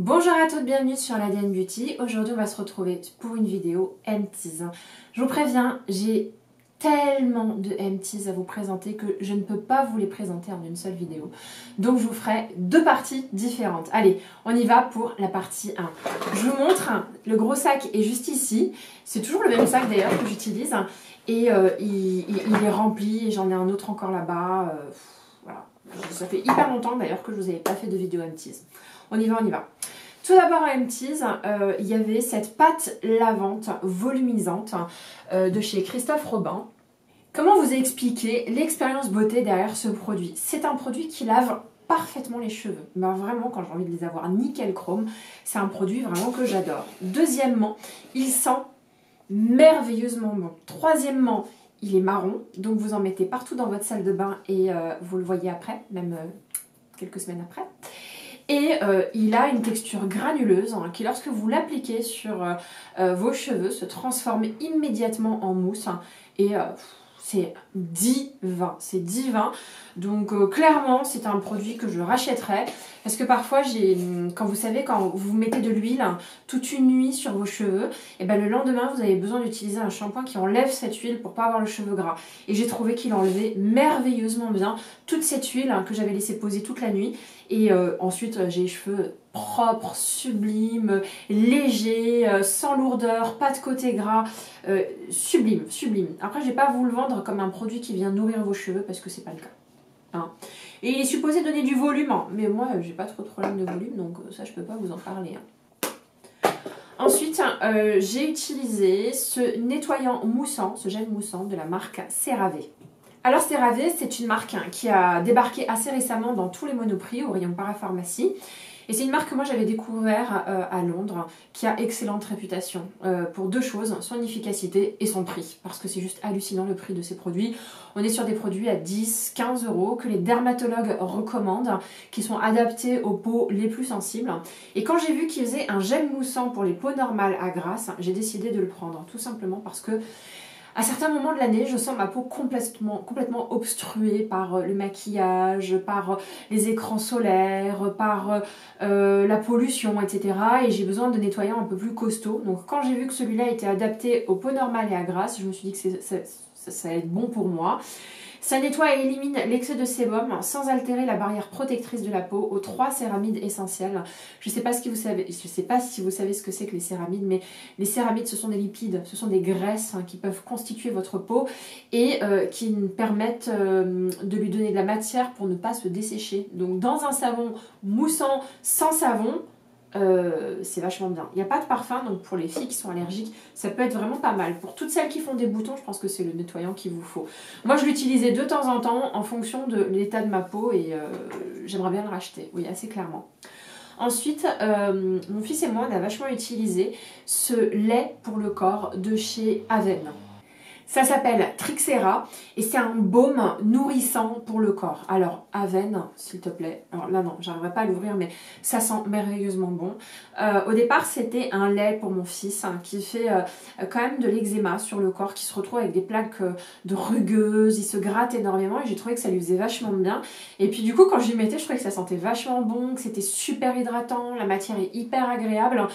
Bonjour à toutes, bienvenue sur l'ADN Beauty. Aujourd'hui on va se retrouver pour une vidéo empties. Je vous préviens, j'ai tellement de empties à vous présenter que je ne peux pas vous les présenter en une seule vidéo. Donc je vous ferai deux parties différentes. Allez, on y va pour la partie 1. Je vous montre, le gros sac est juste ici. C'est toujours le même sac d'ailleurs que j'utilise. Et il est rempli et j'en ai un autre encore là-bas. Voilà. Ça fait hyper longtemps d'ailleurs que je vous avais pas fait de vidéo empties. On y va, on y va. Tout d'abord à empties, il y avait cette pâte lavante volumisante de chez Christophe Robin. Comment vous expliquer l'expérience beauté derrière ce produit? C'est un produit qui lave parfaitement les cheveux. Ben vraiment, quand j'ai envie de les avoir nickel chrome, c'est un produit vraiment que j'adore. Deuxièmement, il sent merveilleusement bon. Troisièmement, il est marron, donc vous en mettez partout dans votre salle de bain et vous le voyez après, même quelques semaines après. Et il a une texture granuleuse qui, lorsque vous l'appliquez sur vos cheveux, se transforme immédiatement en mousse. Et c'est divin, c'est divin. Donc clairement, c'est un produit que je rachèterais. Parce que parfois, quand vous savez, quand vous mettez de l'huile toute une nuit sur vos cheveux, et ben le lendemain, vous avez besoin d'utiliser un shampoing qui enlève cette huile pour pas avoir le cheveu gras. Et j'ai trouvé qu'il enlevait merveilleusement bien toute cette huile que j'avais laissé poser toute la nuit. Et ensuite, j'ai les cheveux propres, sublimes, légers, sans lourdeur, pas de côté gras, sublime, sublime. Après, je vais pas vous le vendre comme un produit qui vient nourrir vos cheveux parce que c'est pas le cas. Hein. Et il est supposé donner du volume, mais moi j'ai pas trop de problème de volume, donc ça je peux pas vous en parler. Ensuite, j'ai utilisé ce nettoyant moussant, ce gel moussant de la marque CeraVe. Alors CeraVe, c'est une marque qui a débarqué assez récemment dans tous les Monoprix au rayon parapharmacie. Et c'est une marque que moi j'avais découvert à Londres, qui a excellente réputation pour deux choses, son efficacité et son prix. Parce que c'est juste hallucinant le prix de ces produits. On est sur des produits à 10, 15 € que les dermatologues recommandent, qui sont adaptés aux peaux les plus sensibles. Et quand j'ai vu qu'ils faisaient un gel moussant pour les peaux normales à grasse, j'ai décidé de le prendre, tout simplement parce que à certains moments de l'année, je sens ma peau complètement obstruée par le maquillage, par les écrans solaires, par la pollution, etc. Et j'ai besoin de nettoyants un peu plus costauds. Donc quand j'ai vu que celui-là était adapté aux peaux normales et à grasse, je me suis dit que ça allait être bon pour moi. Ça nettoie et élimine l'excès de sébum sans altérer la barrière protectrice de la peau aux 3 céramides essentielles. Je ne sais pas si vous savez ce que c'est que les céramides, mais les céramides ce sont des lipides, ce sont des graisses qui peuvent constituer votre peau et qui permettent de lui donner de la matière pour ne pas se dessécher. Donc dans un savon moussant sans savon, c'est vachement bien. Il n'y a pas de parfum, donc pour les filles qui sont allergiques, ça peut être vraiment pas mal. Pour toutes celles qui font des boutons, je pense que c'est le nettoyant qu'il vous faut. Moi, je l'utilisais de temps en temps en fonction de l'état de ma peau et j'aimerais bien le racheter, oui, assez clairement. Ensuite, mon fils et moi, on a vachement utilisé ce lait pour le corps de chez Aven. Ça s'appelle Trixera et c'est un baume nourrissant pour le corps. Alors, Aven, s'il te plaît. Alors là, non, j'arriverai pas à l'ouvrir, mais ça sent merveilleusement bon. Au départ, c'était un lait pour mon fils qui fait quand même de l'eczéma sur le corps, qui se retrouve avec des plaques de rugueuses. Il se gratte énormément et j'ai trouvé que ça lui faisait vachement bien. Et puis du coup, quand je lui mettais, je trouvais que ça sentait vachement bon, que c'était super hydratant, la matière est hyper agréable.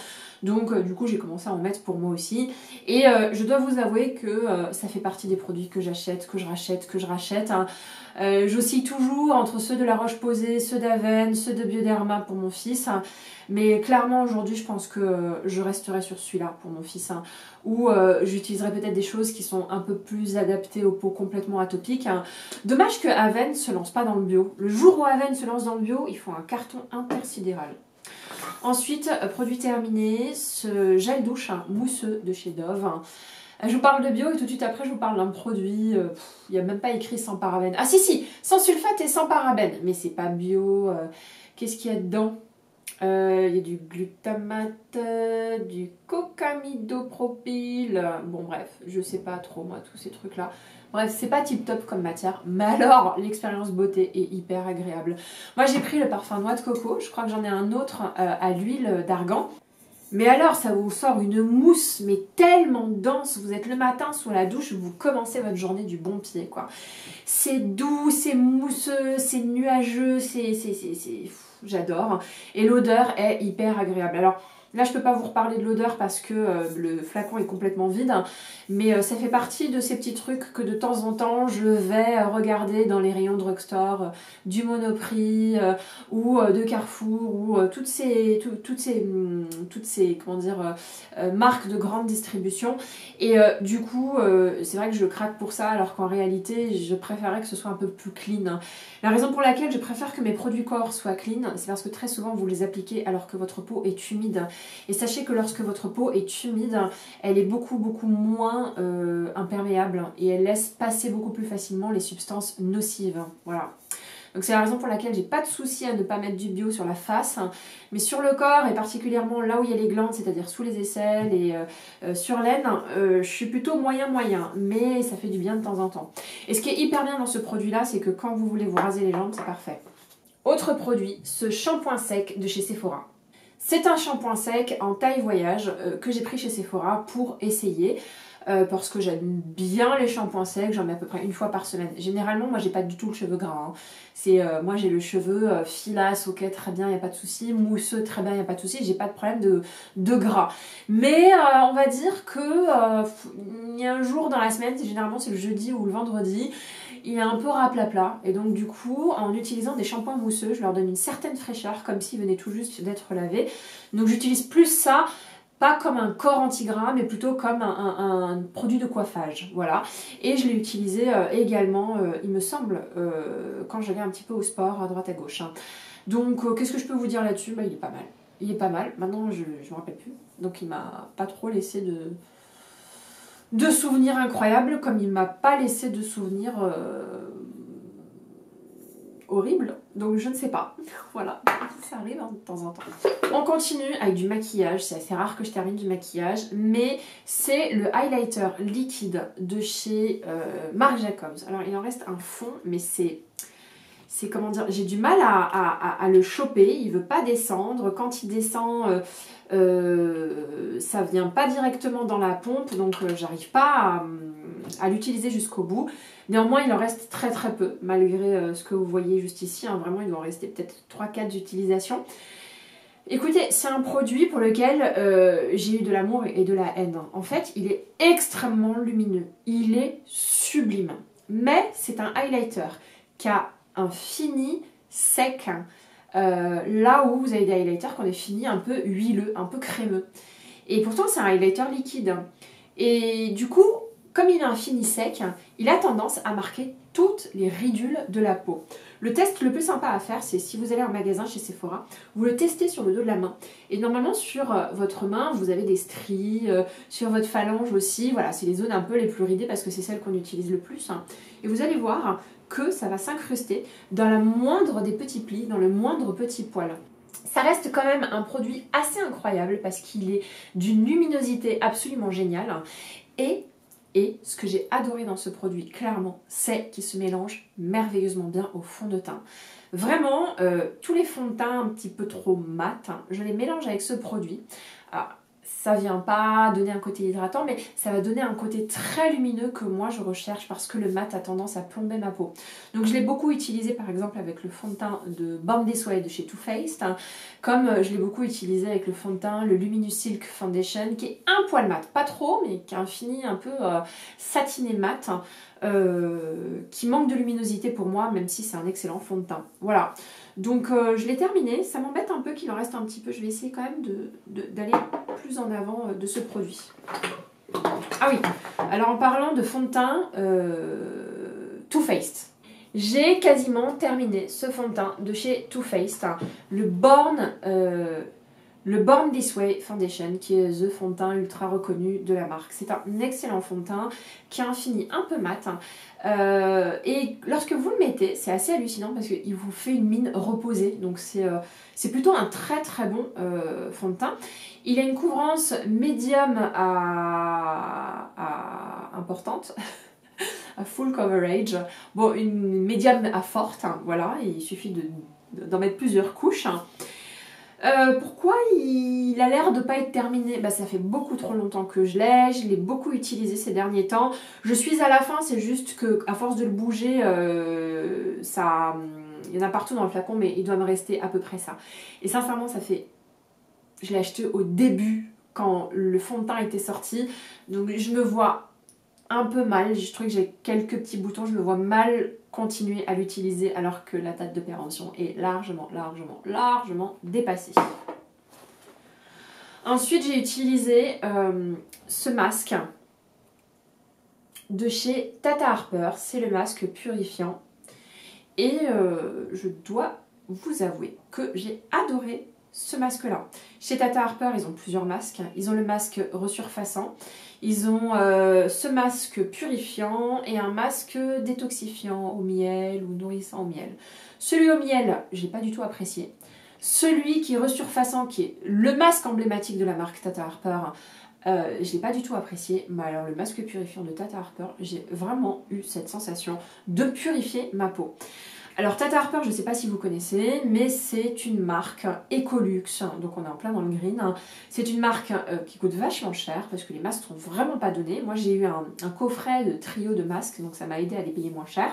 Donc du coup j'ai commencé à en mettre pour moi aussi et je dois vous avouer que ça fait partie des produits que j'achète, que je rachète. J'oscille toujours entre ceux de La Roche-Posay, ceux d'Aven, ceux de Bioderma pour mon fils. Mais clairement aujourd'hui je pense que je resterai sur celui-là pour mon fils. Ou j'utiliserai peut-être des choses qui sont un peu plus adaptées aux peaux complètement atopiques. Dommage que Aven ne se lance pas dans le bio. Le jour où Aven se lance dans le bio, ils font un carton intersidéral. Ensuite, produit terminé, ce gel douche mousseux de chez Dove. Je vous parle de bio et tout de suite après je vous parle d'un produit, il n'y a même pas écrit sans parabènes. Ah si, sans sulfate et sans parabènes, mais c'est pas bio. Qu'est-ce qu'il y a dedans? Il y a du glutamate, du cocamidopropyl, bon bref, je sais pas trop moi tous ces trucs là. Bref, c'est pas tip top comme matière, mais alors l'expérience beauté est hyper agréable. Moi j'ai pris le parfum noix de coco, je crois que j'en ai un autre à l'huile d'argan. Mais alors ça vous sort une mousse mais tellement dense, vous êtes le matin sous la douche, vous commencez votre journée du bon pied quoi. C'est doux, c'est mousseux, c'est nuageux, c'est j'adore. Et l'odeur est hyper agréable. Alors là, je peux pas vous reparler de l'odeur parce que le flacon est complètement vide, mais ça fait partie de ces petits trucs que de temps en temps, je vais regarder dans les rayons drugstore du Monoprix ou de Carrefour ou toutes ces comment dire, marques de grande distribution. Et du coup, c'est vrai que je craque pour ça, alors qu'en réalité, je préférerais que ce soit un peu plus clean. La raison pour laquelle je préfère que mes produits corps soient clean, c'est parce que très souvent, vous les appliquez alors que votre peau est humide. Et sachez que lorsque votre peau est humide, elle est beaucoup moins imperméable et elle laisse passer beaucoup plus facilement les substances nocives. Voilà. Donc c'est la raison pour laquelle j'ai pas de souci à ne pas mettre du bio sur la face, mais sur le corps et particulièrement là où il y a les glandes, c'est-à-dire sous les aisselles et sur l'aine, je suis plutôt moyen, mais ça fait du bien de temps en temps. Et ce qui est hyper bien dans ce produit-là, c'est que quand vous voulez vous raser les jambes, c'est parfait. Autre produit, ce shampoing sec de chez Sephora. C'est un shampoing sec en taille voyage que j'ai pris chez Sephora pour essayer parce que j'aime bien les shampoings secs, j'en mets à peu près une fois par semaine. Généralement, moi j'ai pas du tout le cheveu gras, hein. Moi j'ai le cheveu filasse, ok, très bien, il n'y a pas de souci, mousseux, très bien, il n'y a pas de souci, j'ai pas de problème de gras. Mais on va dire que il y a un jour dans la semaine, généralement c'est le jeudi ou le vendredi, il est un peu raplapla et donc du coup en utilisant des shampoings mousseux je leur donne une certaine fraîcheur comme s'ils venaient tout juste d'être lavés. Donc j'utilise plus ça, pas comme un corps anti-gras mais plutôt comme un produit de coiffage, voilà. Et je l'ai utilisé également il me semble quand j'allais un petit peu au sport à droite à gauche, hein. Donc qu'est-ce que je peux vous dire là-dessus? Bah, il est pas mal, il est pas mal, maintenant je me rappelle plus, donc il m'a pas trop laissé de souvenirs incroyables, comme il m'a pas laissé de souvenirs horribles, donc je ne sais pas. Voilà, ça arrive hein, de temps en temps. On continue avec du maquillage, c'est assez rare que je termine du maquillage, mais c'est le highlighter liquide de chez Marc Jacobs. Alors il en reste un fond, mais c'est comment dire, j'ai du mal à le choper, il veut pas descendre, quand il descend ça vient pas directement dans la pompe, donc j'arrive pas à l'utiliser jusqu'au bout. Néanmoins il en reste très peu, malgré ce que vous voyez juste ici, hein. Vraiment il doit en rester peut-être 3-4 utilisations. Écoutez, c'est un produit pour lequel j'ai eu de l'amour et de la haine. En fait, il est extrêmement lumineux, il est sublime, mais c'est un highlighter qui a un fini sec, là où vous avez des highlighters qui ont des finis un peu huileux, un peu crémeux. Et pourtant c'est un highlighter liquide. Et du coup, comme il a un fini sec, il a tendance à marquer toutes les ridules de la peau. Le test le plus sympa à faire, c'est si vous allez en magasin chez Sephora, vous le testez sur le dos de la main. Et normalement sur votre main, vous avez des stries, sur votre phalange aussi, voilà, c'est les zones un peu les plus ridées parce que c'est celles qu'on utilise le plus. Et vous allez voir que ça va s'incruster dans la moindre des petits plis, dans le moindre petit poil. Ça reste quand même un produit assez incroyable parce qu'il est d'une luminosité absolument géniale. Et ce que j'ai adoré dans ce produit, clairement, c'est qu'il se mélange merveilleusement bien au fond de teint. Vraiment, tous les fonds de teint un petit peu trop mat, hein, je les mélange avec ce produit. Alors, ça vient pas donner un côté hydratant, mais ça va donner un côté très lumineux que moi je recherche parce que le mat a tendance à plomber ma peau. Donc je l'ai beaucoup utilisé par exemple avec le fond de teint de Born This Way de chez Too Faced, hein, comme je l'ai beaucoup utilisé avec le fond de teint, le Luminous Silk Foundation, qui est un poil mat, pas trop, mais qui a un fini un peu satiné mat, qui manque de luminosité pour moi, même si c'est un excellent fond de teint. Voilà. Donc je l'ai terminé, ça m'embête un peu qu'il en reste un petit peu, je vais essayer quand même d'aller plus en avant de ce produit. Ah oui, alors en parlant de fond de teint, Too Faced. J'ai quasiment terminé ce fond de teint de chez Too Faced, hein, le Born This Way Foundation, qui est the fond de teint ultra reconnu de la marque. C'est un excellent fond de teint qui a un fini un peu mat. Et lorsque vous le mettez, c'est assez hallucinant parce qu'il vous fait une mine reposée. Donc c'est plutôt un très bon fond de teint. Il a une couvrance médium à importante. À full coverage. Bon, une médium à forte, hein, voilà. Il suffit d'en mettre plusieurs couches. Pourquoi il a l'air de pas être terminé? Bah, ça fait beaucoup trop longtemps que je l'ai beaucoup utilisé ces derniers temps. Je suis à la fin, c'est juste que à force de le bouger, ça il y en a partout dans le flacon, mais il doit me rester à peu près ça. Et sincèrement, ça fait... Je l'ai acheté au début, quand le fond de teint était sorti. Donc je me vois un peu mal. Je trouve que j'ai quelques petits boutons. Je me vois mal continuer à l'utiliser alors que la date de péremption est largement dépassée. Ensuite, j'ai utilisé ce masque de chez Tata Harper. C'est le masque purifiant. Et je dois vous avouer que j'ai adoré ce masque-là. Chez Tata Harper, ils ont plusieurs masques. Ils ont le masque resurfaçant. Ils ont ce masque purifiant et un masque détoxifiant au miel ou nourrissant au miel. Celui au miel, je n'ai pas du tout apprécié. Celui qui est resurfaçant, qui est le masque emblématique de la marque Tata Harper, je ne l'ai pas du tout apprécié. Mais alors le masque purifiant de Tata Harper, j'ai vraiment eu cette sensation de purifier ma peau. Alors Tata Harper, je ne sais pas si vous connaissez, mais c'est une marque Ecolux, donc on est en plein dans le green. C'est une marque qui coûte vachement cher parce que les masques ne sont vraiment pas donnés. Moi j'ai eu un coffret de trio de masques, donc ça m'a aidé à les payer moins cher.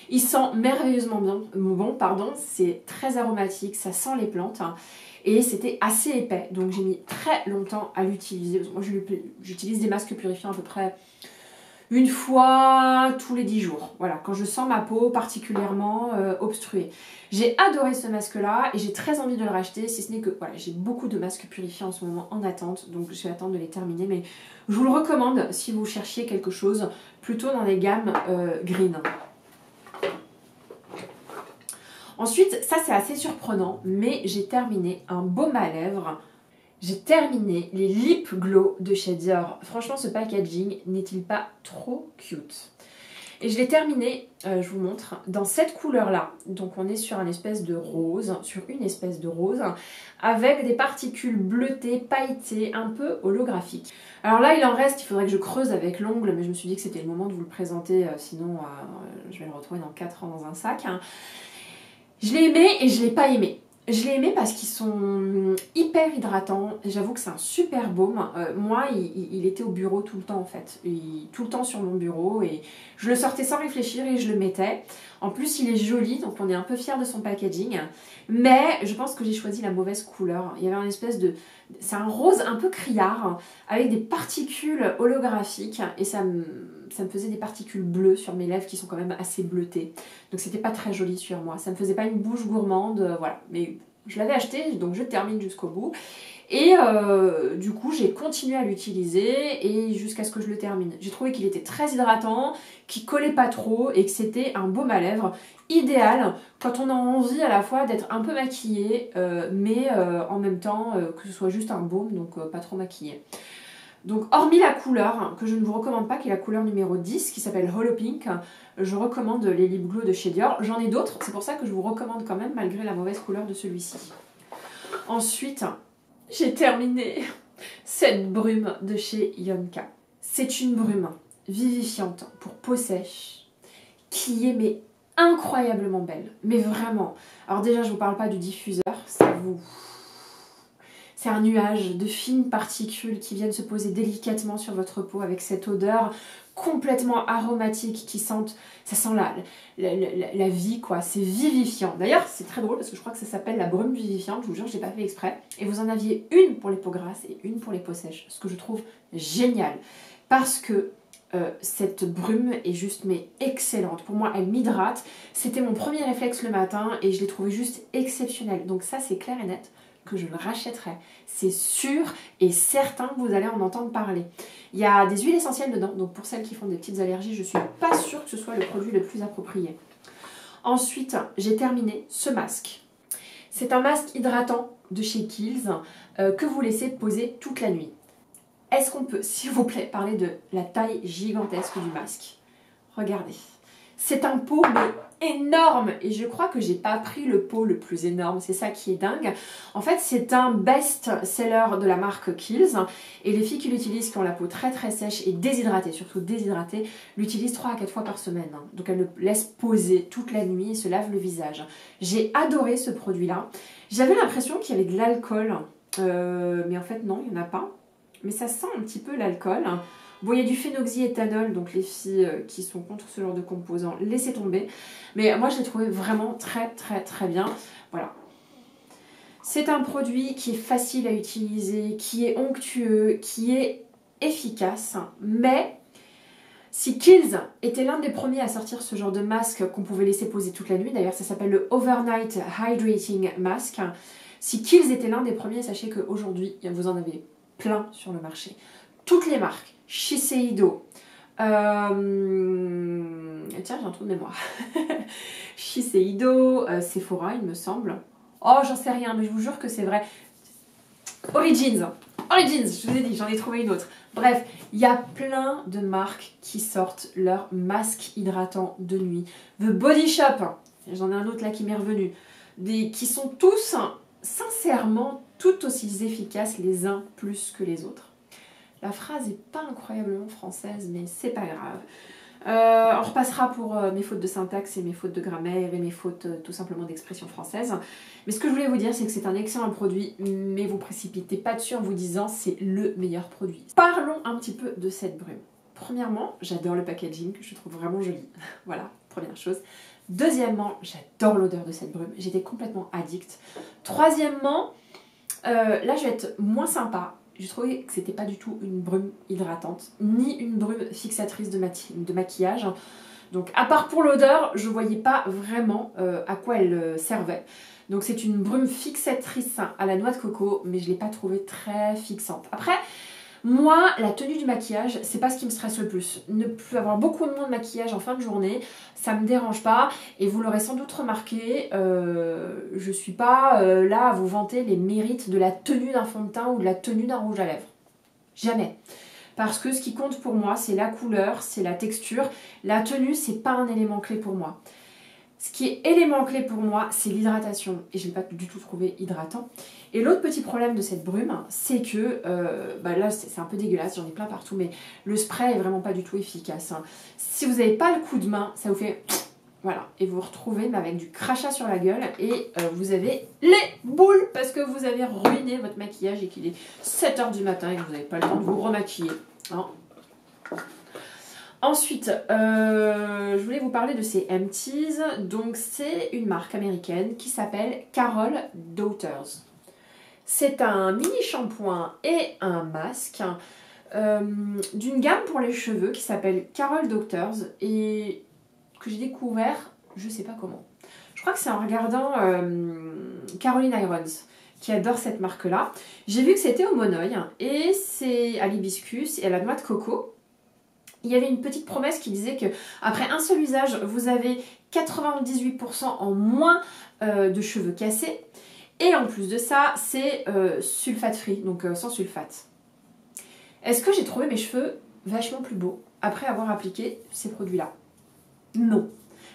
Il sent merveilleusement bon, c'est très aromatique, ça sent les plantes. Et c'était assez épais, donc j'ai mis très longtemps à l'utiliser. Moi j'utilise des masques purifiants à peu près une fois tous les 10 jours, voilà, quand je sens ma peau particulièrement obstruée. J'ai adoré ce masque-là et j'ai très envie de le racheter, si ce n'est que voilà, j'ai beaucoup de masques purifiants en ce moment en attente, donc je vais attendre de les terminer, mais je vous le recommande si vous cherchiez quelque chose plutôt dans les gammes green. Ensuite, ça c'est assez surprenant, mais j'ai terminé un baume à lèvres. J'ai terminé les Lip Glow de chez Dior. Franchement, ce packaging n'est-il pas trop cute? Et je l'ai terminé, je vous montre, dans cette couleur-là. Donc on est sur une espèce de rose, avec des particules bleutées, pailletées, un peu holographiques. Alors là, il en reste, il faudrait que je creuse avec l'ongle, mais je me suis dit que c'était le moment de vous le présenter, sinon je vais le retrouver dans 4 ans dans un sac. Je l'ai aimé et je l'ai pas aimé. Je l'ai aimé parce qu'ils sont hyper hydratants. J'avoue que c'est un super baume. Moi, il était au bureau tout le temps en fait. Tout le temps sur mon bureau. Et je le sortais sans réfléchir et je le mettais. En plus, il est joli, donc on est un peu fiers de son packaging. Mais je pense que j'ai choisi la mauvaise couleur. Il y avait une espèce de... C'est un rose un peu criard, avec des particules holographiques. Et ça me faisait des particules bleues sur mes lèvres qui sont quand même assez bleutées. Donc c'était pas très joli sur moi. Ça me faisait pas une bouche gourmande, voilà. Mais je l'avais acheté, donc je termine jusqu'au bout. Et du coup, j'ai continué à l'utiliser et jusqu'à ce que je le termine. J'ai trouvé qu'il était très hydratant, qu'il collait pas trop et que c'était un baume à lèvres idéal quand on a envie à la fois d'être un peu maquillé, mais en même temps que ce soit juste un baume, donc pas trop maquillé. Donc hormis la couleur, que je ne vous recommande pas, qui est la couleur numéro 10, qui s'appelle Hollow Pink, je recommande les Lip Glow de chez Dior. J'en ai d'autres, c'est pour ça que je vous recommande quand même, malgré la mauvaise couleur de celui-ci. Ensuite, j'ai terminé cette brume de chez Yonka. C'est une brume vivifiante pour peau sèche, qui est mais incroyablement belle, mais vraiment. Alors déjà, je vous parle pas du diffuseur, ça vous... C'est un nuage de fines particules qui viennent se poser délicatement sur votre peau avec cette odeur complètement aromatique qui sentent, ça sent la vie quoi, c'est vivifiant. D'ailleurs c'est très drôle parce que je crois que ça s'appelle la brume vivifiante, je vous jure je l'ai pas fait exprès. Et vous en aviez une pour les peaux grasses et une pour les peaux sèches, ce que je trouve génial parce que cette brume est juste mais excellente. Pour moi elle m'hydrate, c'était mon premier réflexe le matin et je l'ai trouvé juste exceptionnel. Donc ça c'est clair et net que je le rachèterai. C'est sûr et certain que vous allez en entendre parler. Il y a des huiles essentielles dedans, donc pour celles qui font des petites allergies, je suis pas sûre que ce soit le produit le plus approprié. Ensuite, j'ai terminé ce masque. C'est un masque hydratant de chez Kiehl's que vous laissez poser toute la nuit. Est-ce qu'on peut, s'il vous plaît, parler de la taille gigantesque du masque? Regardez. C'est un pot mais énorme et je crois que j'ai pas pris le pot le plus énorme, c'est ça qui est dingue. En fait c'est un best-seller de la marque Kiehl's et les filles qui l'utilisent, qui ont la peau très très sèche et déshydratée, surtout déshydratée, l'utilisent 3 à 4 fois par semaine. Donc elle le laisse poser toute la nuit et se lave le visage. J'ai adoré ce produit là. J'avais l'impression qu'il y avait de l'alcool, mais en fait non, il n'y en a pas. Mais ça sent un petit peu l'alcool. Bon, il y a du phénoxyéthanol, donc les filles qui sont contre ce genre de composants, laissez tomber. Mais moi, je l'ai trouvé vraiment très très très bien. Voilà. C'est un produit qui est facile à utiliser, qui est onctueux, qui est efficace, mais si Kiehl's était l'un des premiers à sortir ce genre de masque qu'on pouvait laisser poser toute la nuit, d'ailleurs ça s'appelle le Overnight Hydrating Mask, si Kiehl's était l'un des premiers, sachez qu'aujourd'hui, vous en avez plein sur le marché. Toutes les marques, Shiseido, tiens j'ai un trou de mémoire, Shiseido, Sephora il me semble, oh j'en sais rien mais je vous jure que c'est vrai, Origins, je vous ai dit, j'en ai trouvé une autre. Bref, il y a plein de marques qui sortent leur masque hydratant de nuit. The Body Shop, j'en ai un autre là qui m'est revenu, qui sont tous, sincèrement, tout aussi efficaces les uns plus que les autres. La phrase n'est pas incroyablement française, mais c'est pas grave. On repassera pour mes fautes de syntaxe et mes fautes de grammaire et mes fautes tout simplement d'expression française. Mais ce que je voulais vous dire, c'est que c'est un excellent produit, mais vous précipitez pas dessus en vous disant c'est le meilleur produit. Parlons un petit peu de cette brume. Premièrement, j'adore le packaging, que je trouve vraiment joli. Voilà, première chose. Deuxièmement, j'adore l'odeur de cette brume. J'étais complètement addict. Troisièmement, là je vais être moins sympa. J'ai trouvé que c'était pas du tout une brume hydratante, ni une brume fixatrice de maquillage. Donc à part pour l'odeur, je voyais pas vraiment à quoi elle servait. Donc c'est une brume fixatrice à la noix de coco, mais je l'ai pas trouvée très fixante. Après, moi, la tenue du maquillage, c'est pas ce qui me stresse le plus. Ne plus avoir beaucoup de monde de maquillage en fin de journée, ça me dérange pas. Et vous l'aurez sans doute remarqué, je suis pas là à vous vanter les mérites de la tenue d'un fond de teint ou de la tenue d'un rouge à lèvres. Jamais. Parce que ce qui compte pour moi, c'est la couleur, c'est la texture. La tenue, c'est pas un élément clé pour moi. Ce qui est élément clé pour moi, c'est l'hydratation. Et je ne l'ai pas du tout trouvé hydratant. Et l'autre petit problème de cette brume, c'est que, là c'est un peu dégueulasse, j'en ai plein partout, mais le spray est vraiment pas du tout efficace. Hein. Si vous n'avez pas le coup de main, ça vous fait... Voilà, et vous vous retrouvez avec du crachat sur la gueule et vous avez les boules parce que vous avez ruiné votre maquillage et qu'il est 7 h du matin et que vous n'avez pas le temps de vous remaquiller. Hein. Ensuite, je voulais vous parler de ces Empties. Donc, c'est une marque américaine qui s'appelle Carol Daughters. C'est un mini shampoing et un masque d'une gamme pour les cheveux qui s'appelle Carol Daughters et que j'ai découvert, je sais pas comment. Je crois que c'est en regardant Caroline Irons qui adore cette marque-là. J'ai vu que c'était au Monoï et c'est à l'hibiscus et à la noix de coco. Il y avait une petite promesse qui disait que après un seul usage, vous avez 98% en moins de cheveux cassés. Et en plus de ça, c'est sulfate free, donc sans sulfate. Est-ce que j'ai trouvé mes cheveux vachement plus beaux après avoir appliqué ces produits-là? Non.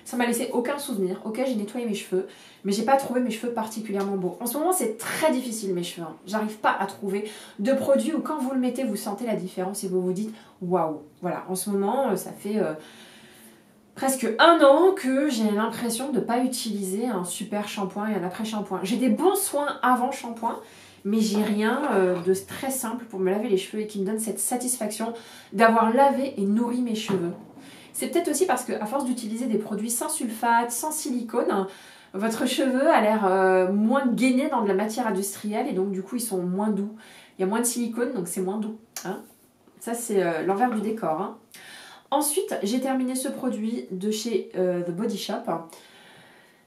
Ça m'a laissé aucun souvenir. Ok, j'ai nettoyé mes cheveux, mais j'ai pas trouvé mes cheveux particulièrement beaux. En ce moment, c'est très difficile mes cheveux. Hein. J'arrive pas à trouver de produit où quand vous le mettez, vous sentez la différence et vous vous dites waouh. Voilà, en ce moment, ça fait presque 1 an que j'ai l'impression de ne pas utiliser un super shampoing et un après-shampoing. J'ai des bons soins avant shampoing, mais j'ai rien de très simple pour me laver les cheveux et qui me donne cette satisfaction d'avoir lavé et nourri mes cheveux. C'est peut-être aussi parce qu'à force d'utiliser des produits sans sulfate, sans silicone, votre cheveu a l'air moins gainé dans de la matière industrielle et donc du coup ils sont moins doux. Il y a moins de silicone donc c'est moins doux. Hein. Ça c'est l'envers du décor. Hein. Ensuite j'ai terminé ce produit de chez The Body Shop.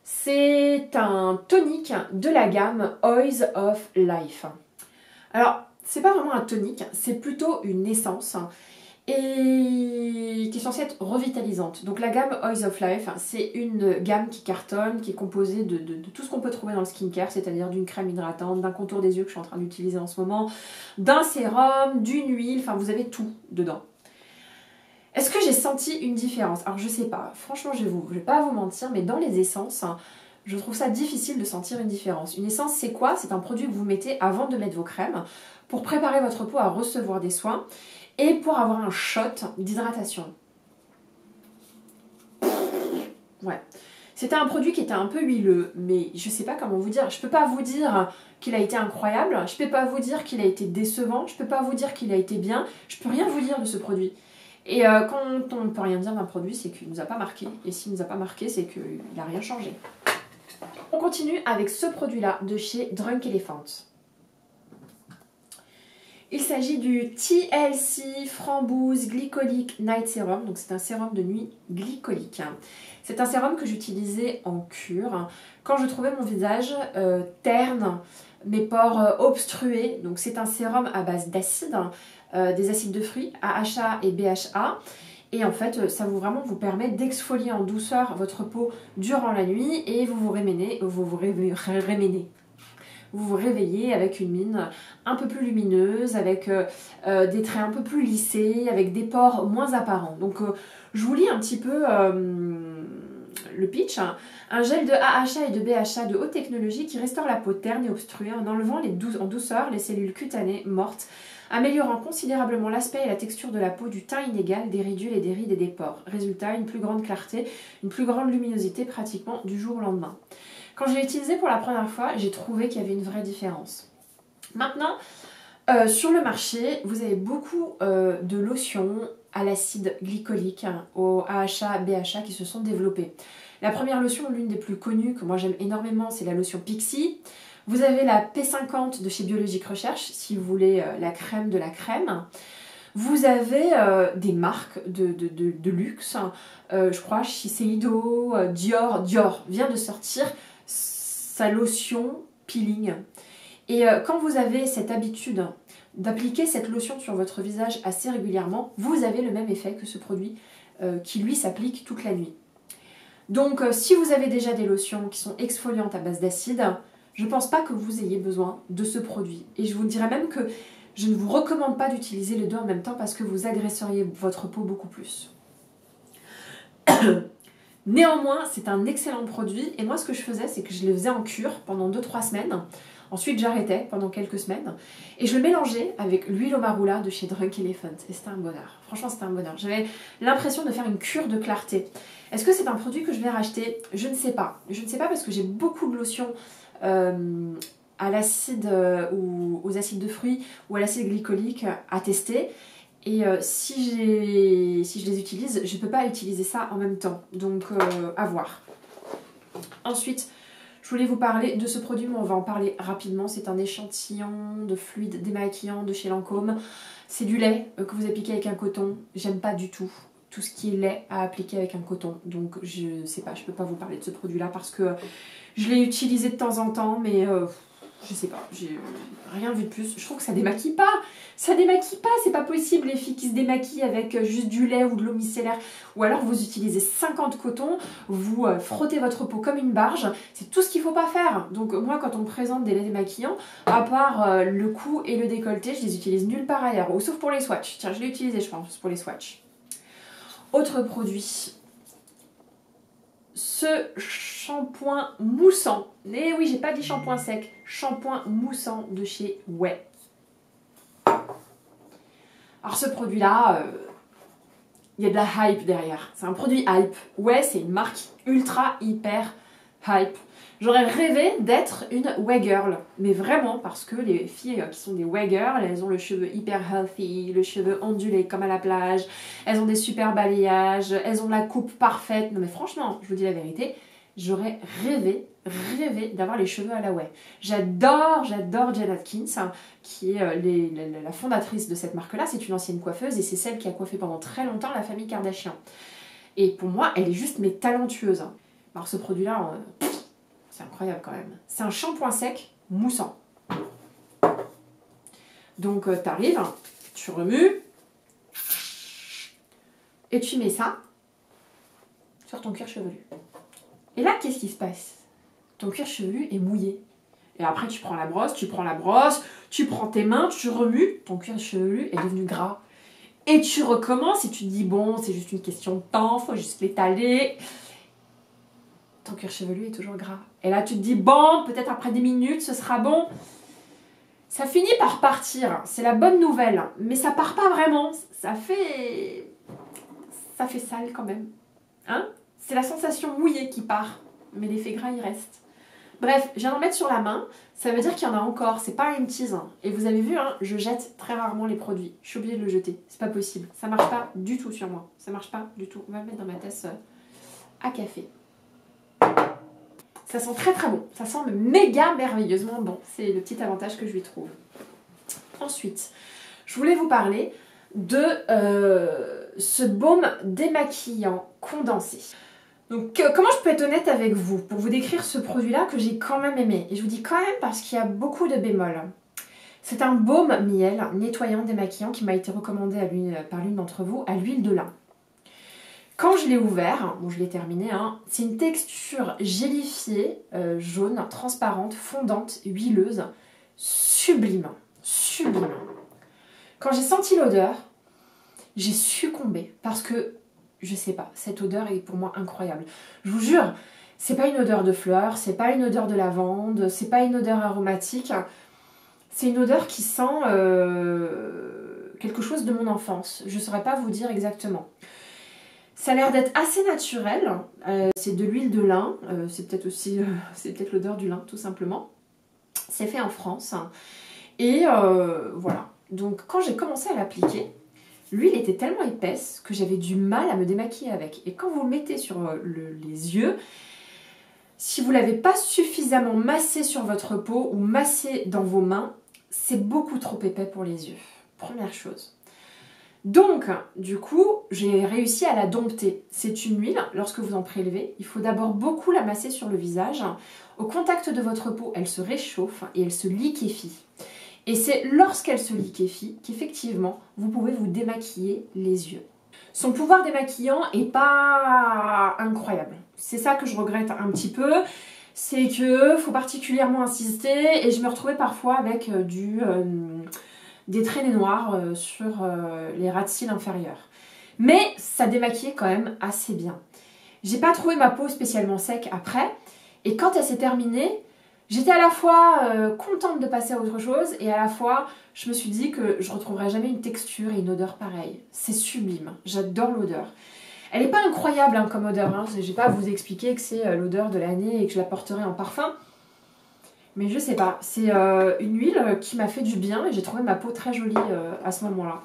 C'est un tonique de la gamme Oils of Life. Alors c'est pas vraiment un tonique, c'est plutôt une essence. Et qui est censée être revitalisante. Donc la gamme Oils of Life, c'est une gamme qui cartonne, qui est composée de tout ce qu'on peut trouver dans le skincare, c'est-à-dire d'une crème hydratante, d'un contour des yeux que je suis en train d'utiliser en ce moment, d'un sérum, d'une huile, enfin vous avez tout dedans. Est-ce que j'ai senti une différence? Alors je sais pas, franchement je vais pas vous mentir, mais dans les essences, je trouve ça difficile de sentir une différence. Une essence c'est quoi? C'est un produit que vous mettez avant de mettre vos crèmes pour préparer votre peau à recevoir des soins et pour avoir un shot d'hydratation. Ouais. C'était un produit qui était un peu huileux, mais je sais pas comment vous dire. Je peux pas vous dire qu'il a été incroyable, je peux pas vous dire qu'il a été décevant, je peux pas vous dire qu'il a été bien, je peux rien vous dire de ce produit. Et quand on ne peut rien dire d'un produit, c'est qu'il nous a pas marqué. Et s'il nous a pas marqué, c'est qu'il n'a rien changé. On continue avec ce produit-là de chez Drunk Elephant. Il s'agit du TLC Framboise Glycolique Night Serum. Donc c'est un sérum de nuit glycolique. C'est un sérum que j'utilisais en cure quand je trouvais mon visage terne, mes pores obstrués. Donc c'est un sérum à base d'acides, des acides de fruits AHA et BHA. Et en fait, ça vraiment vous permet d'exfolier en douceur votre peau durant la nuit et vous vous réveillez avec une mine un peu plus lumineuse, avec des traits un peu plus lissés, avec des pores moins apparents. Donc je vous lis un petit peu le pitch. Un gel de AHA et de BHA de haute technologie qui restaure la peau terne et obstruée en enlevant en douceur les cellules cutanées mortes, améliorant considérablement l'aspect et la texture de la peau du teint inégal, des ridules et des rides et des pores. Résultat, une plus grande clarté, une plus grande luminosité pratiquement du jour au lendemain. Quand je l'ai utilisé pour la première fois, j'ai trouvé qu'il y avait une vraie différence. Maintenant, sur le marché, vous avez beaucoup de lotions à l'acide glycolique, au AHA, BHA qui se sont développées. La première lotion, l'une des plus connues, que moi j'aime énormément, c'est la lotion Pixi. Vous avez la P50 de chez Biologique Recherche, si vous voulez la crème de la crème. Vous avez des marques de luxe, je crois Shiseido, Dior. Dior vient de sortir sa lotion peeling. Et quand vous avez cette habitude d'appliquer cette lotion sur votre visage assez régulièrement, vous avez le même effet que ce produit qui lui s'applique toute la nuit. Donc si vous avez déjà des lotions qui sont exfoliantes à base d'acide, je ne pense pas que vous ayez besoin de ce produit. Et je vous dirais même que je ne vous recommande pas d'utiliser les deux en même temps parce que vous agresseriez votre peau beaucoup plus. Néanmoins, c'est un excellent produit et moi ce que je faisais, c'est que je le faisais en cure pendant 2-3 semaines. Ensuite, j'arrêtais pendant quelques semaines et je le mélangeais avec l'huile au marula de chez Drunk Elephant. Et c'était un bonheur. Franchement, c'était un bonheur. J'avais l'impression de faire une cure de clarté. Est-ce que c'est un produit que je vais racheter? Je ne sais pas. Je ne sais pas parce que j'ai beaucoup de lotions à l'acide ou aux acides de fruits ou à l'acide glycolique à tester. Et si je les utilise, je ne peux pas utiliser ça en même temps. Donc, à voir. Ensuite, je voulais vous parler de ce produit, mais on va en parler rapidement. C'est un échantillon de fluide démaquillant de chez Lancôme. C'est du lait que vous appliquez avec un coton. J'aime pas du tout ce qui est lait à appliquer avec un coton. Donc, je sais pas, je peux pas vous parler de ce produit-là parce que je l'ai utilisé de temps en temps, mais je sais pas, j'ai rien vu de plus. Je trouve que ça démaquille pas. Ça démaquille pas, c'est pas possible les filles qui se démaquillent avec juste du lait ou de l'eau micellaire. Ou alors vous utilisez 50 cotons, vous frottez votre peau comme une barge. C'est tout ce qu'il faut pas faire. Donc moi quand on me présente des laits démaquillants, à part le cou et le décolleté, je les utilise nulle part ailleurs. Ou sauf pour les swatchs. Tiens, je l'ai utilisé je pense pour les swatchs. Autre produit. Ce shampoing moussant. Eh oui, j'ai pas dit shampoing sec. Shampoing moussant de chez Ouai. Alors ce produit-là, il y a de la hype derrière. C'est un produit hype. Ouai, c'est une marque ultra hyper hype. J'aurais rêvé d'être une Ouai girl. Mais vraiment, parce que les filles qui sont des Ouai girls, elles ont le cheveu hyper healthy, le cheveu ondulé comme à la plage, elles ont des super balayages, elles ont la coupe parfaite. Non mais franchement, je vous dis la vérité, j'aurais rêvé d'avoir les cheveux à la Ouai. J'adore Jen Atkins, qui est la fondatrice de cette marque-là. C'est une ancienne coiffeuse et c'est celle qui a coiffé pendant très longtemps la famille Kardashian. Et pour moi, elle est juste mais talentueuse. Alors ce produit-là, c'est incroyable quand même. C'est un shampoing sec moussant. Donc t'arrives, tu remues et tu mets ça sur ton cuir chevelu. Et là, qu'est-ce qui se passe? Ton cuir chevelu est mouillé. Et après, tu prends la brosse, tu prends tes mains, tu remues, ton cuir chevelu est devenu gras. Et tu recommences et tu te dis, bon, c'est juste une question de temps, faut juste l'étaler. Ton cuir chevelu est toujours gras. Et là, tu te dis, bon, peut-être après 10 minutes, ce sera bon. Ça finit par partir, c'est la bonne nouvelle. Mais ça part pas vraiment, ça fait sale quand même. Hein? C'est la sensation mouillée qui part. mais l'effet gras il reste. Bref, je viens d'en mettre sur la main, ça veut dire qu'il y en a encore, c'est pas une tease. Hein. Et vous avez vu, hein, je jette très rarement les produits, je suis obligée de le jeter, c'est pas possible. Ça marche pas du tout sur moi, ça marche pas du tout. On va le mettre dans ma tasse à café. Ça sent très très bon, ça sent méga merveilleusement bon, c'est le petit avantage que je lui trouve. Ensuite, je voulais vous parler de ce baume démaquillant condensé. Donc comment je peux être honnête avec vous pour vous décrire ce produit-là que j'ai quand même aimé. Et je vous dis quand même parce qu'il y a beaucoup de bémols. C'est un baume miel nettoyant démaquillant qui m'a été recommandé par l'une d'entre vous à l'huile de lin. Quand je l'ai ouvert, bon je l'ai terminé, hein, c'est une texture gélifiée, jaune, transparente, fondante, huileuse, sublime, sublime. Quand j'ai senti l'odeur, j'ai succombé parce que, je sais pas, cette odeur est pour moi incroyable. Je vous jure, c'est pas une odeur de fleurs, c'est pas une odeur de lavande, c'est pas une odeur aromatique, c'est une odeur qui sent quelque chose de mon enfance. Je saurais pas vous dire exactement. Ça a l'air d'être assez naturel, c'est de l'huile de lin, c'est peut-être aussi, c'est peut-être l'odeur du lin tout simplement. C'est fait en France et voilà. Donc quand j'ai commencé à l'appliquer, l'huile était tellement épaisse que j'avais du mal à me démaquiller avec. Et quand vous le mettez sur les yeux, si vous ne l'avez pas suffisamment massé sur votre peau ou massé dans vos mains, c'est beaucoup trop épais pour les yeux. Première chose. Donc, du coup, j'ai réussi à la dompter. C'est une huile, lorsque vous en prélevez, il faut d'abord beaucoup la masser sur le visage. Au contact de votre peau, elle se réchauffe et elle se liquéfie. Et c'est lorsqu'elle se liquéfie qu'effectivement, vous pouvez vous démaquiller les yeux. Son pouvoir démaquillant est pas incroyable. C'est ça que je regrette un petit peu. C'est que faut particulièrement insister et je me retrouvais parfois avec des traînées noirs sur les ras de cils inférieurs. Mais ça démaquillait quand même assez bien. J'ai pas trouvé ma peau spécialement sec après. Et quand elle s'est terminée, j'étais à la fois contente de passer à autre chose et à la fois je me suis dit que je ne retrouverai jamais une texture et une odeur pareille. C'est sublime, j'adore l'odeur. Elle n'est pas incroyable hein, comme odeur, hein. Je ne vais pas vous expliquer que c'est l'odeur de l'année et que je la porterai en parfum. Mais je sais pas, c'est une huile qui m'a fait du bien et j'ai trouvé ma peau très jolie à ce moment-là.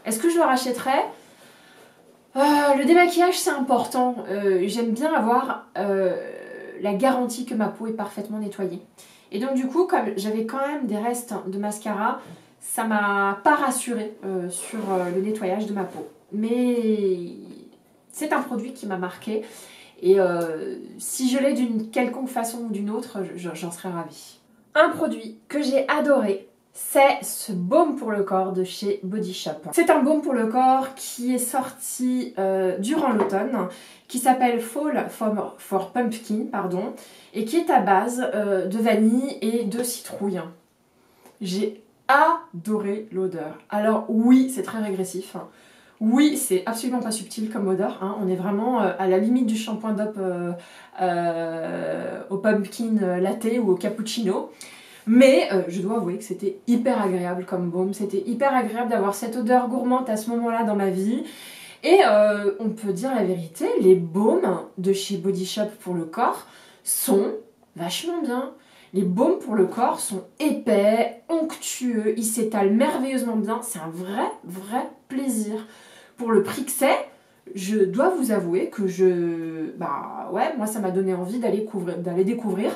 Est-ce que je le rachèterai ? Le démaquillage c'est important, j'aime bien avoir la garantie que ma peau est parfaitement nettoyée. Et donc du coup, comme j'avais quand même des restes de mascara, ça m'a pas rassurée sur le nettoyage de ma peau. Mais c'est un produit qui m'a marqué et si je l'ai d'une quelconque façon ou d'une autre, j'en serais ravie. Un produit que j'ai adoré, c'est ce baume pour le corps de chez Body Shop. C'est un baume pour le corps qui est sorti durant l'automne, qui s'appelle Fall for Pumpkin, pardon, et qui est à base de vanille et de citrouille. J'ai adoré l'odeur. Alors oui, c'est très régressif. Oui, c'est absolument pas subtil comme odeur. Hein. On est vraiment à la limite du shampoing Dove au pumpkin latte ou au cappuccino. Mais je dois avouer que c'était hyper agréable comme baume. C'était hyper agréable d'avoir cette odeur gourmande à ce moment-là dans ma vie. Et on peut dire la vérité, les baumes de chez Body Shop pour le corps sont vachement bien. Les baumes pour le corps sont épais, onctueux, ils s'étalent merveilleusement bien. C'est un vrai plaisir. Pour le prix que c'est, je dois vous avouer que moi ça m'a donné envie d'aller découvrir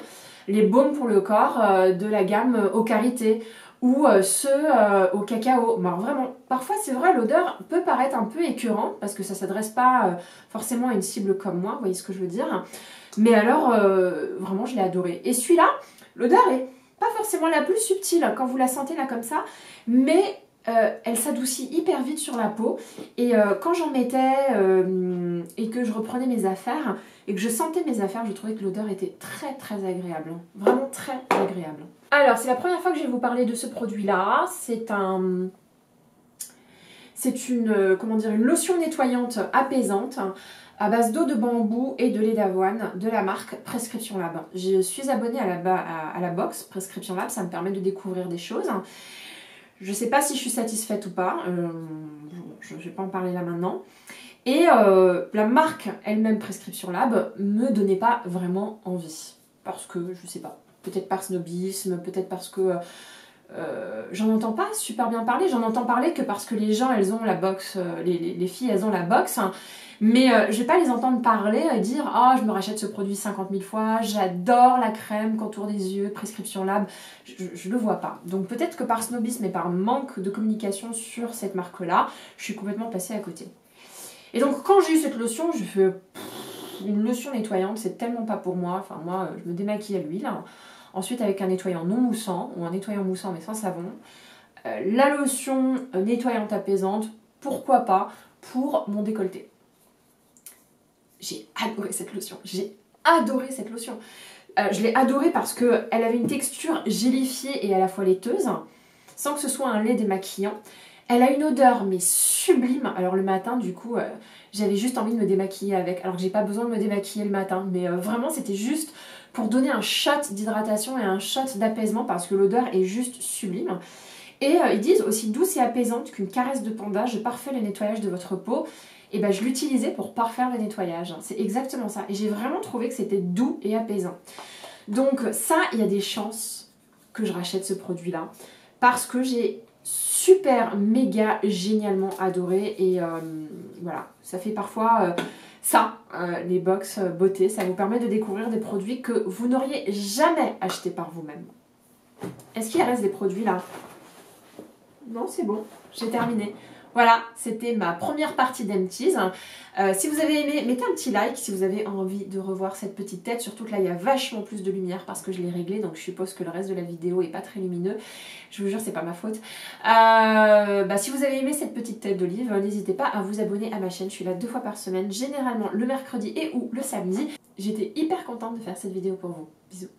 les baumes pour le corps de la gamme Au Karité ou ceux au cacao. Ben, vraiment, parfois c'est vrai, l'odeur peut paraître un peu écœurante parce que ça ne s'adresse pas forcément à une cible comme moi, vous voyez ce que je veux dire. Mais alors, vraiment, je l'ai adoré. Et celui-là, l'odeur est pas forcément la plus subtile quand vous la sentez là comme ça, mais elle s'adoucit hyper vite sur la peau. Et quand j'en mettais et que je reprenais mes affaires et que je sentais mes affaires, je trouvais que l'odeur était très agréable. Vraiment très agréable. Alors, c'est la première fois que je vais vous parler de ce produit-là. C'est une lotion nettoyante apaisante à base d'eau de bambou et de lait d'avoine de la marque Prescription Lab. Je suis abonnée à la box Prescription Lab, ça me permet de découvrir des choses. Je ne sais pas si je suis satisfaite ou pas, je ne vais pas en parler là maintenant. Et la marque elle-même Prescription Lab me donnait pas vraiment envie. Parce que, je sais pas, peut-être par snobisme, peut-être parce que j'en entends pas super bien parler. J'en entends parler que parce que les gens, elles ont la box, les filles, elles ont la box. Hein. Mais je vais pas les entendre parler et dire « Ah, je me rachète ce produit 50 000 fois, j'adore la crème contour des yeux, Prescription Lab. » Je le vois pas. Donc peut-être que par snobisme et par manque de communication sur cette marque-là, je suis complètement passée à côté. Et donc quand j'ai eu cette lotion, je fais une lotion nettoyante, c'est tellement pas pour moi. Enfin moi, je me démaquille à l'huile. Ensuite avec un nettoyant non moussant, ou un nettoyant moussant mais sans savon. La lotion nettoyante apaisante, pourquoi pas, pour mon décolleté. J'ai adoré cette lotion, j'ai adoré cette lotion. Je l'ai adorée parce qu'elle avait une texture gélifiée et à la fois laiteuse, sans que ce soit un lait démaquillant. Elle a une odeur mais sublime. Alors le matin du coup j'avais juste envie de me démaquiller avec. Alors que j'ai pas besoin de me démaquiller le matin. Mais vraiment c'était juste pour donner un shot d'hydratation et un shot d'apaisement parce que l'odeur est juste sublime. Et ils disent aussi douce et apaisante qu'une caresse de panda, je parfait le nettoyage de votre peau. Et ben je l'utilisais pour parfaire le nettoyage. C'est exactement ça. Et j'ai vraiment trouvé que c'était doux et apaisant. Donc ça, il y a des chances que je rachète ce produit-là. Parce que j'ai super méga génialement adoré et voilà, ça fait parfois les box beauté, ça vous permet de découvrir des produits que vous n'auriez jamais achetés par vous-même. Est-ce qu'il reste des produits là? Non, c'est bon, j'ai terminé. Voilà, c'était ma première partie d'Empties. Si vous avez aimé, mettez un petit like si vous avez envie de revoir cette petite tête. Surtout que là, il y a vachement plus de lumière parce que je l'ai réglé. Donc je suppose que le reste de la vidéo est pas très lumineux. Je vous jure, c'est pas ma faute. Si vous avez aimé cette petite tête d'olive, n'hésitez pas à vous abonner à ma chaîne. Je suis là 2 fois par semaine, généralement le mercredi et ou le samedi. J'étais hyper contente de faire cette vidéo pour vous. Bisous.